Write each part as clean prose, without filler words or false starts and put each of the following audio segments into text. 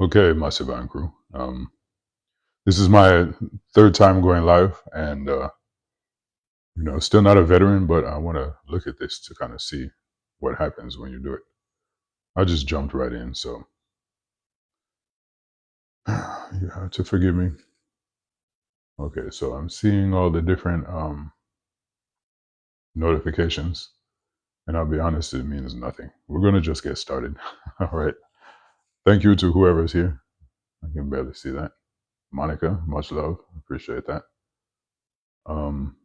Okay, my Savant crew. This is my third time going live, and still not a veteran, but I want to look at this to kind of see what happens when you do it. I just jumped right in, so you have to forgive me. Okay, so I'm seeing all the different notifications, and I'll be honest, it means nothing. We're gonna just get started. All right. Thank you to whoever's here. I can barely see that. Monica, much love. Appreciate that. Um,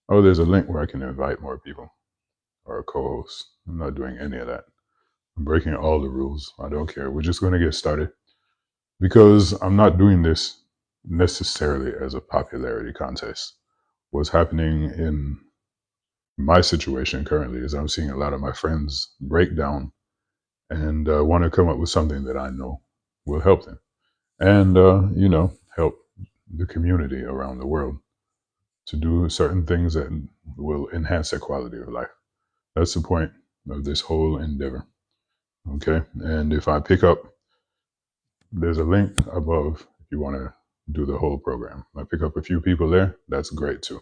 oh, there's a link where I can invite more people or a co-host. I'm not doing any of that. I'm breaking all the rules. I don't care. We're just going to get started because I'm not doing this necessarily as a popularity contest. What's happening in my situation currently is I'm seeing a lot of my friends break down and want to come up with something that I know will help them and, help the community around the world to do certain things that will enhance their quality of life. That's the point of this whole endeavor. Okay. And if I pick up, there's a link above if you want to do the whole program. I pick up a few people there. That's great too.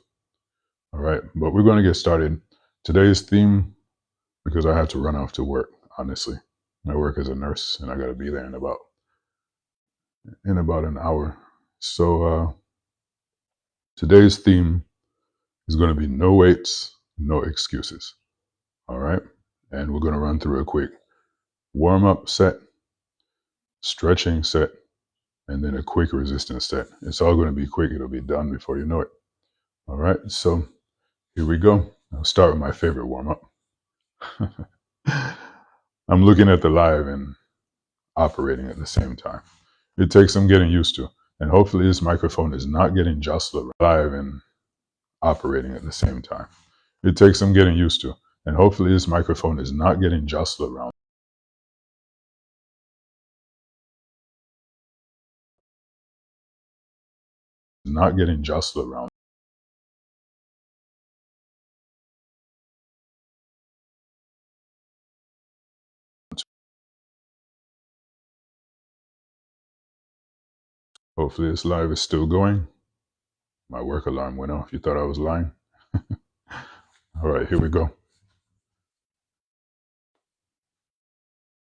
All right. But we're going to get started. Today's theme, because I have to run off to work, honestly. I work as a nurse and I got to be there in about an hour. So today's theme is going to be no waits, no excuses. All right. And we're going to run through a quick warm up set, stretching set, and then a quick resistance set. It's all going to be quick. It'll be done before you know it. All right. So here we go. I'll start with my favorite warm up. I'm looking at the live and operating at the same time. It takes some getting used to. And hopefully this microphone is not getting jostled live and operating at the same time. It takes some getting used to. And hopefully this microphone is not getting jostled around. Not getting jostled around. Hopefully this live is still going. My work alarm went off. You thought I was lying? All right, here we go.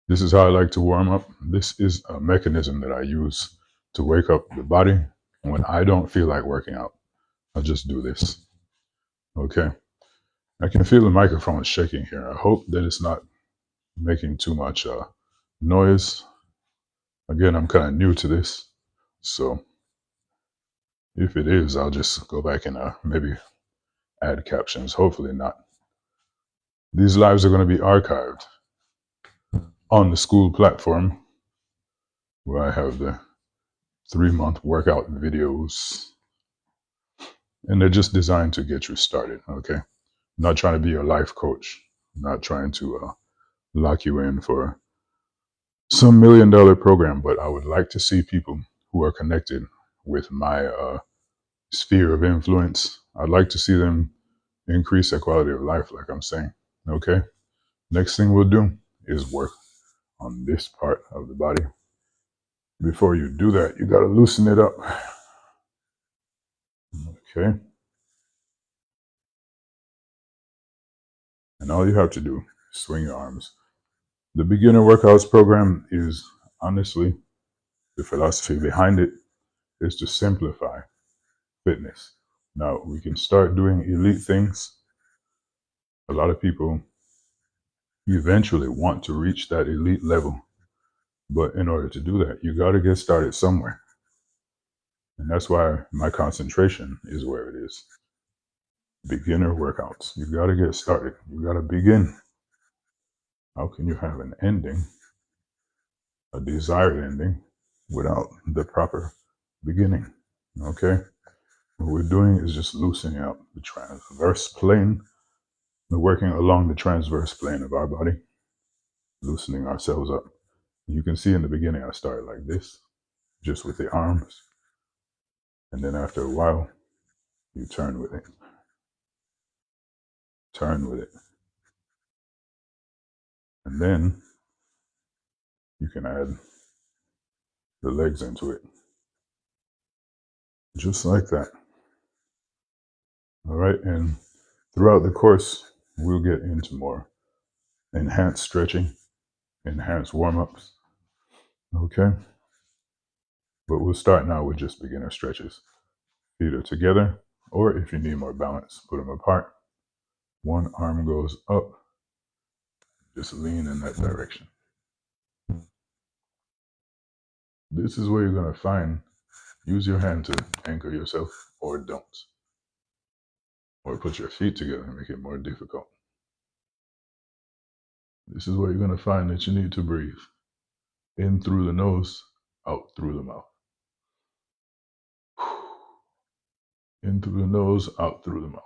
This is how I like to warm up. This is a mechanism that I use to wake up the body. And when I don't feel like working out, I'll just do this. Okay. I can feel the microphone shaking here. I hope that it's not making too much noise. Again, I'm kind of new to this. So if it is, I'll just go back and maybe add captions. Hopefully not. These lives are going to be archived on the school platform where I have the 3-month workout videos. And they're just designed to get you started. Okay. I'm not trying to be your life coach. I'm not trying to lock you in for some $1 million program, but I would like to see people who are connected with my sphere of influence. I'd like to see them increase their quality of life, like I'm saying. Okay. Next thing we'll do is work on this part of the body. Before you do that, you got to loosen it up. Okay. And all you have to do is swing your arms. The beginner workouts program is honestly, the philosophy behind it is to simplify fitness. Now we can start doing elite things. A lot of people eventually want to reach that elite level. But in order to do that, you got to get started somewhere. And that's why my concentration is where it is. Beginner workouts. You got to get started. You got to begin. How can you have an ending, a desired ending, without the proper beginning? Okay? What we're doing is just loosening up the transverse plane. We're working along the transverse plane of our body, loosening ourselves up. You can see in the beginning, I started like this, just with the arms. And then after a while, you turn with it. Turn with it. And then you can add the legs into it. Just like that. All right, and throughout the course, we'll get into more enhanced stretching, enhanced warm-ups. Okay, but we'll start now with just beginner stretches. Feet are together, or if you need more balance, put them apart. One arm goes up, just lean in that direction. This is where you're going to find, use your hand to anchor yourself, or don't. Or put your feet together and make it more difficult. This is where you're going to find that you need to breathe. In through the nose, out through the mouth. In through the nose, out through the mouth.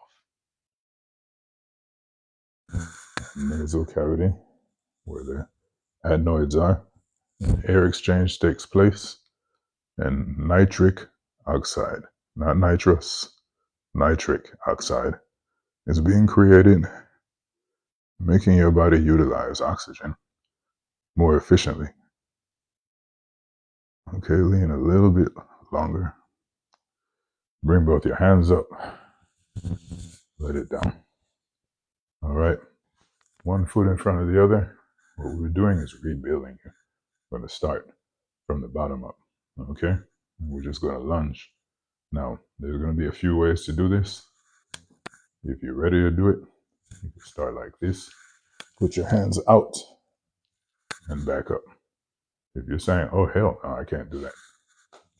Nasal cavity, where the adenoids are. Air exchange takes place, and nitric oxide, not nitrous, nitric oxide is being created, making your body utilize oxygen more efficiently. Okay, lean a little bit longer. Bring both your hands up. Let it down. All right. One foot in front of the other. What we're doing is rebuilding here. We're going to start from the bottom up. Okay? We're just going to lunge. Now, there's going to be a few ways to do this. If you're ready to do it, you can start like this. Put your hands out and back up. If you're saying, oh, hell, no, I can't do that.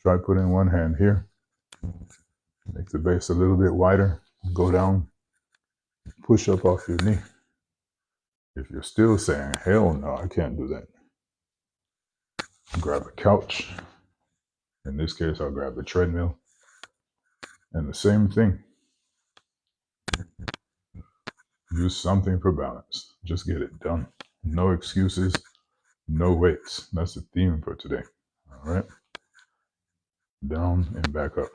Try putting one hand here. Make the base a little bit wider. Go down. Push up off your knee. If you're still saying, hell no, I can't do that, grab a couch. In this case, I'll grab the treadmill. And the same thing. Use something for balance. Just get it done. No excuses, no weights. That's the theme for today. All right? Down and back up.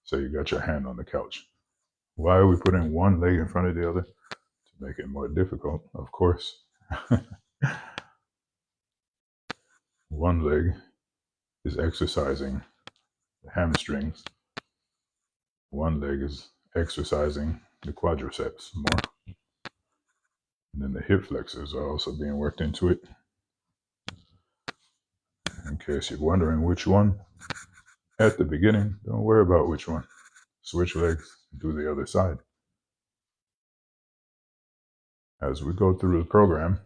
So you got your hand on the couch. Why are we putting one leg in front of the other? To make it more difficult, of course. One leg is exercising the hamstrings. One leg is exercising the quadriceps more. And then the hip flexors are also being worked into it. In case you're wondering which one, at the beginning, don't worry about which one. Switch legs, do the other side. As we go through the program,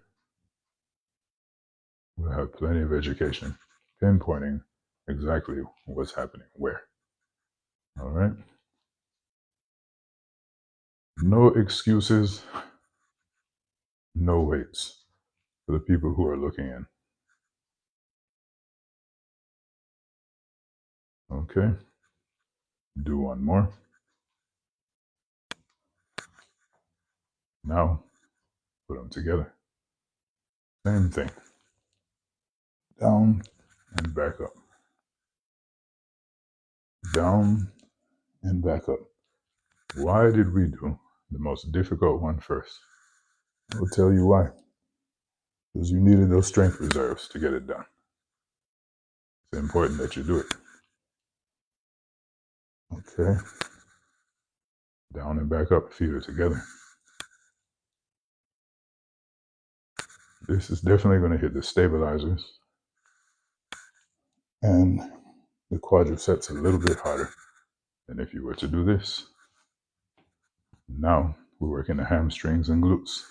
we'll have plenty of education, pinpointing exactly what's happening where. All right? No excuses, no weights for the people who are looking in. Okay? Do one more. Now, put them together. Same thing. Down and back up. Down and back up. Why did we do the most difficult one first? I'll tell you why. Because you needed those strength reserves to get it done. It's important that you do it. Okay. Down and back up, feet are together. This is definitely going to hit the stabilizers and the quadriceps a little bit harder than if you were to do this. Now we're working the hamstrings and glutes.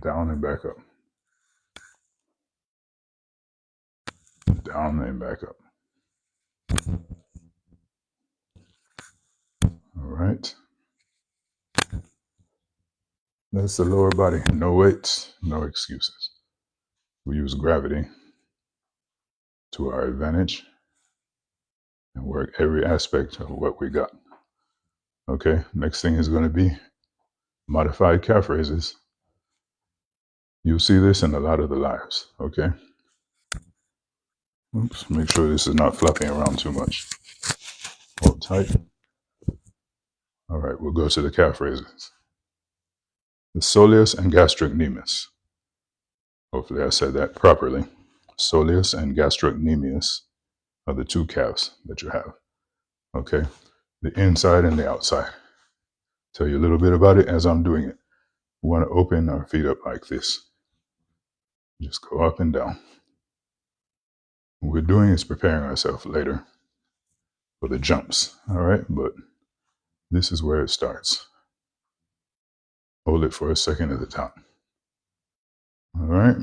Down and back up. Down and back up. All right. That's the lower body. No weights, no excuses. We use gravity to our advantage and work every aspect of what we got. Okay, next thing is going to be modified calf raises. You'll see this in a lot of the lives, okay? Oops, make sure this is not fluffing around too much. Hold tight. All right, we'll go to the calf raises. The soleus and gastrocnemius. Hopefully I said that properly. Soleus and gastrocnemius are the two calves that you have. Okay, the inside and the outside. Tell you a little bit about it as I'm doing it. We want to open our feet up like this. Just go up and down. What we're doing is preparing ourselves later for the jumps. All right, but this is where it starts. Hold it for a second at the top. All right.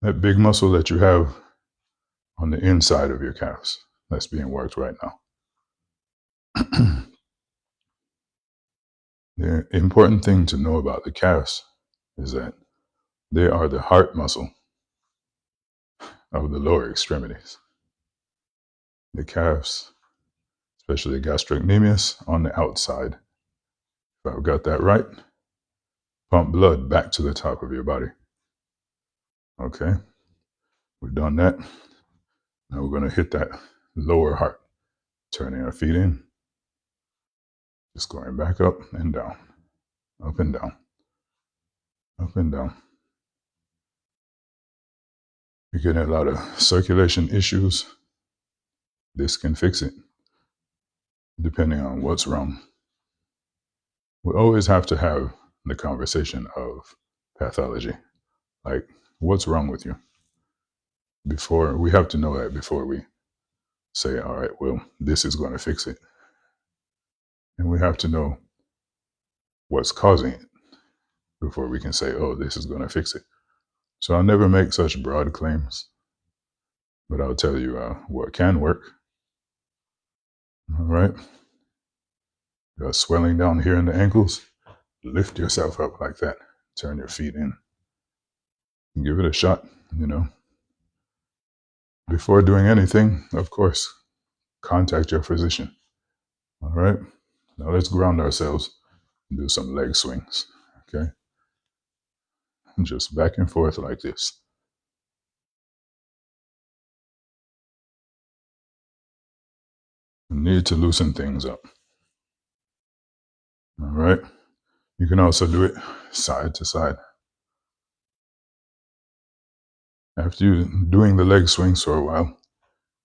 That big muscle that you have on the inside of your calves, that's being worked right now. The important thing to know about the calves is that they are the heart muscle of the lower extremities. The calves, especially gastrocnemius on the outside, if I've got that right, pump blood back to the top of your body. Okay, we've done that. Now we're going to hit that lower heart, turning our feet in, just going back up and down, up and down, up and down. You're getting a lot of circulation issues. This can fix it, depending on what's wrong. We always have to have the conversation of pathology, like what's wrong with you. Before we have to know that before we say, all right, well, this is going to fix it. And we have to know what's causing it before we can say, oh, this is going to fix it. So I'll never make such broad claims, but I'll tell you what can work. All right. You got swelling down here in the ankles. Lift yourself up like that. Turn your feet in. Give it a shot, you know. Before doing anything, of course, contact your physician. All right. Now let's ground ourselves and do some leg swings. Okay. Just back and forth like this. You need to loosen things up. All right. You can also do it side to side. After you doing the leg swings for a while,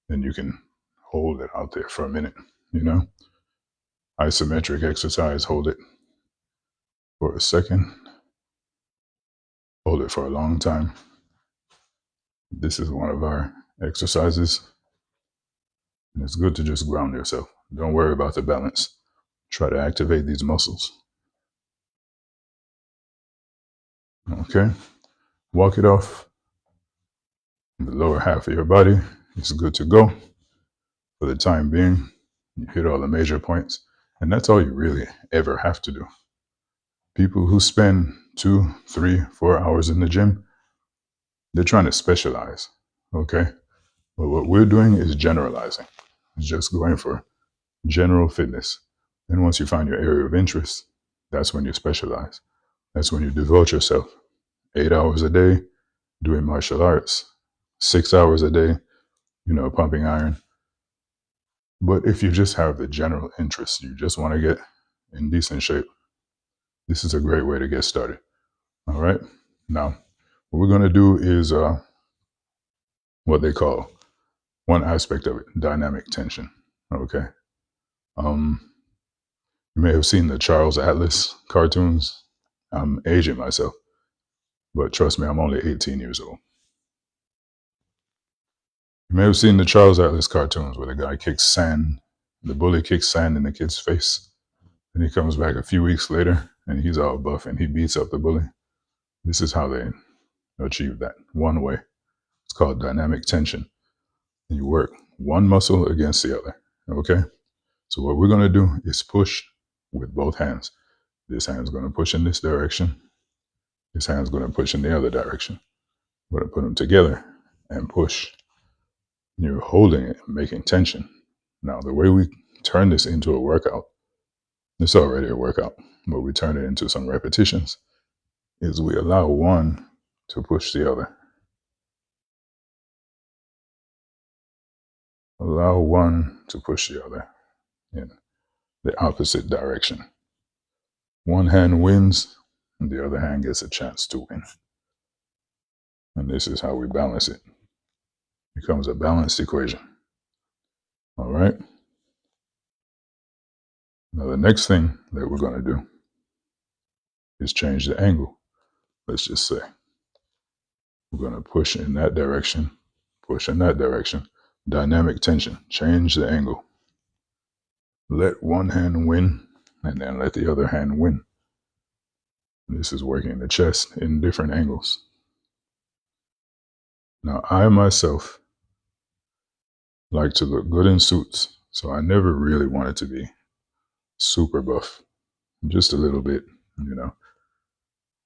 then you can hold it out there for a minute, you know. Isometric exercise, hold it for a second, hold it for a long time. This is one of our exercises. And it's good to just ground yourself. Don't worry about the balance. Try to activate these muscles. Okay. Walk it off. The lower half of your body is good to go for the time being. You hit all the major points, and that's all you really ever have to do. People who spend 2, 3, 4 hours in the gym, they're trying to specialize. Okay. But what we're doing is generalizing. It's just going for general fitness. And once you find your area of interest, that's when you specialize. That's when you devote yourself 8 hours a day doing martial arts, 6 hours a day, you know, pumping iron. But if you just have the general interest, you just want to get in decent shape, this is a great way to get started. All right. Now, what we're going to do is what they call one aspect of it, dynamic tension. Okay. You may have seen the Charles Atlas cartoons. I'm aging myself, but trust me, I'm only 18 years old. You may have seen the Charles Atlas cartoons where the guy kicks sand, the bully kicks sand in the kid's face. And he comes back a few weeks later and he's all buff and he beats up the bully. This is how they achieve that one way. It's called dynamic tension. And you work one muscle against the other. Okay. So what we're going to do is push with both hands. This hand's going to push in this direction. This hand's going to push in the other direction. We're going to put them together and push. You're holding it, making tension. Now, the way we turn this into a workout, it's already a workout, but we turn it into some repetitions, is we allow one to push the other. Allow one to push the other in the opposite direction. One hand wins, and the other hand gets a chance to win. And this is how we balance it. It becomes a balanced equation. All right. Now, the next thing that we're going to do is change the angle. Let's just say we're going to push in that direction, push in that direction. Dynamic tension, change the angle. Let one hand win and then let the other hand win. This is working the chest in different angles. Now, I myself like to look good in suits, so I never really wanted to be super buff, just a little bit,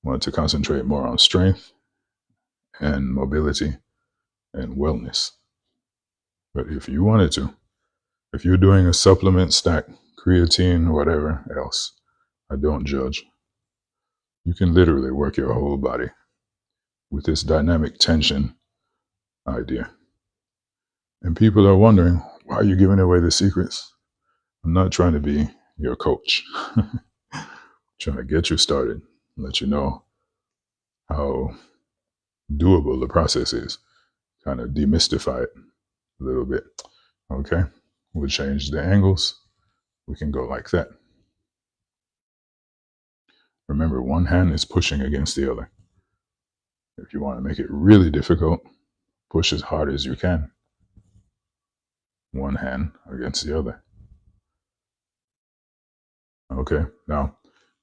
wanted to concentrate more on strength and mobility and wellness. But if you wanted to, if you're doing a supplement stack, creatine, whatever else, I don't judge. You can literally work your whole body with this dynamic tension idea. And people are wondering, why are you giving away the secrets? I'm not trying to be your coach. Trying to get you started, let you know how doable the process is, kind of demystify it a little bit. Okay, we'll change the angles. We can go like that. Remember, one hand is pushing against the other. If you want to make it really difficult, push as hard as you can. One hand against the other. Okay, now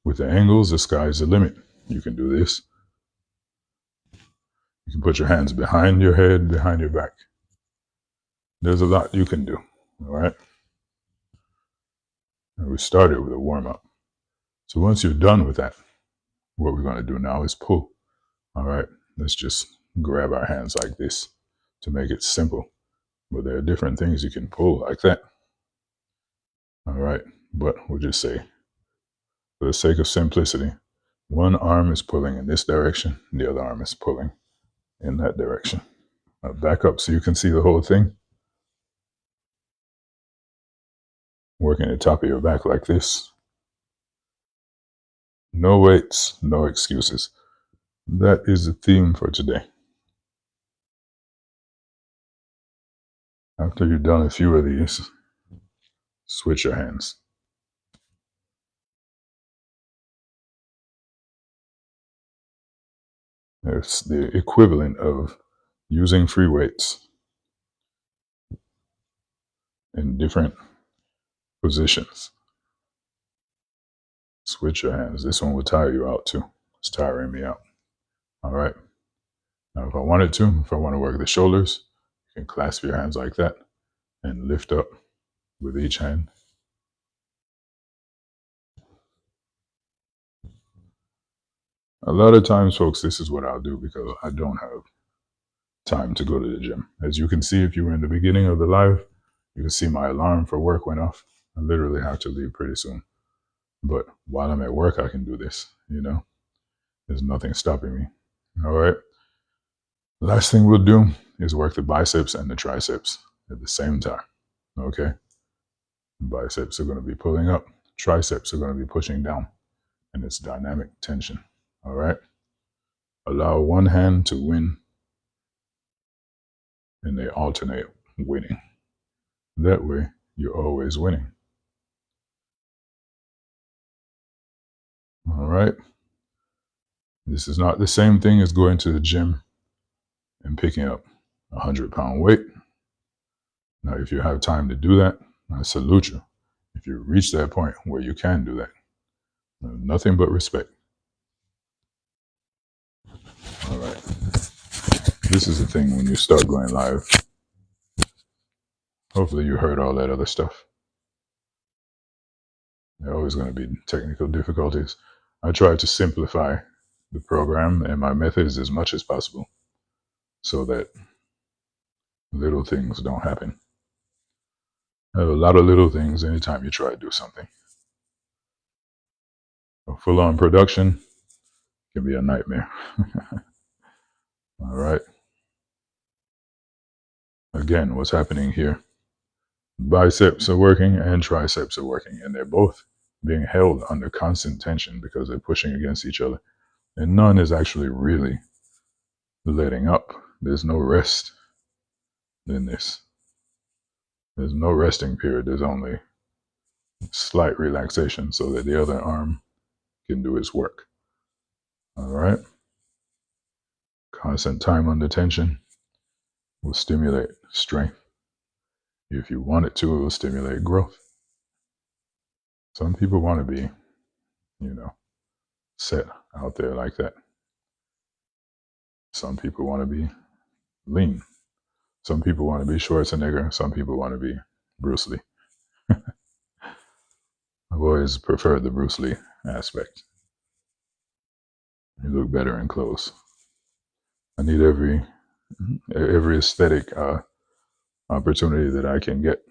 with the angles, the sky's the limit. You can do this. You can put your hands behind your head, behind your back. There's a lot you can do, all right? And we started with a warm-up. So once you're done with that, what we're going to do now is pull. All right, let's just grab our hands like this to make it simple. But there are different things you can pull like that. All right, but we'll just say, for the sake of simplicity, one arm is pulling in this direction, the other arm is pulling in that direction. Now back up so you can see the whole thing. Working the top of your back like this. No weights, no excuses. That is the theme for today. After you've done a few of these, switch your hands. It's the equivalent of using free weights in different positions. Switch your hands. This one will tire you out too. It's tiring me out. All right. Now, if I wanted to, if I want to work the shoulders, you can clasp your hands like that and lift up with each hand. A lot of times, folks, this is what I'll do because I don't have time to go to the gym. As you can see, if you were in the beginning of the live, you can see my alarm for work went off. I literally have to leave pretty soon. But while I'm at work, I can do this, There's nothing stopping me. All right. Last thing we'll do is work the biceps and the triceps at the same time. Okay. Biceps are going to be pulling up. Triceps are going to be pushing down. And it's dynamic tension. All right. Allow one hand to win. And they alternate winning. That way, you're always winning. All right. This is not the same thing as going to the gym and picking up a 100-pound weight. Now, if you have time to do that, I salute you. If you reach that point where you can do that, nothing but respect. All right. This is the thing when you start going live. Hopefully you heard all that other stuff. There are always going to be technical difficulties. I try to simplify the program and my methods as much as possible so that little things don't happen. I have a lot of little things anytime you try to do something. A full-on production can be a nightmare. All right. Again, what's happening here? Biceps are working and triceps are working, and they're both being held under constant tension because they're pushing against each other. And none is actually really letting up. There's no rest in this. There's no resting period. There's only slight relaxation so that the other arm can do its work. All right. Constant time under tension will stimulate strength. If you want it to, it will stimulate growth. Some people want to be, set out there like that. Some people want to be lean. Some people want to be Schwarzenegger. Some people want to be Bruce Lee. I've always preferred the Bruce Lee aspect. You look better in clothes. I need every aesthetic opportunity that I can get.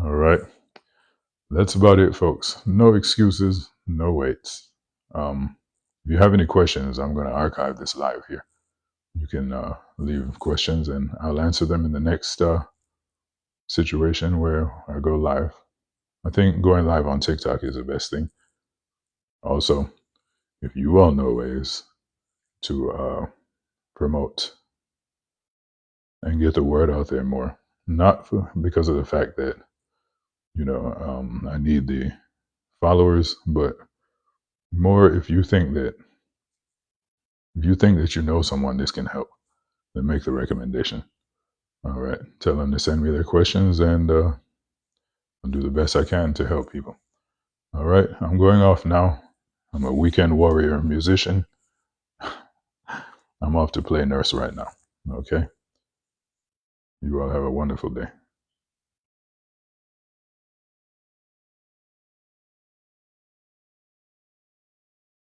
All right. That's about it, folks. No excuses, no waits. If you have any questions, I'm going to archive this live here. You can leave questions and I'll answer them in the next situation where I go live. I think going live on TikTok is the best thing. Also, if you all know ways to promote and get the word out there more, not because of the fact that, I need the followers, but more if you think that you know someone this can help, then make the recommendation. All right. Tell them to send me their questions and I'll do the best I can to help people. All right. I'm going off now. I'm a weekend warrior musician. I'm off to play nurse right now. Okay. You all have a wonderful day.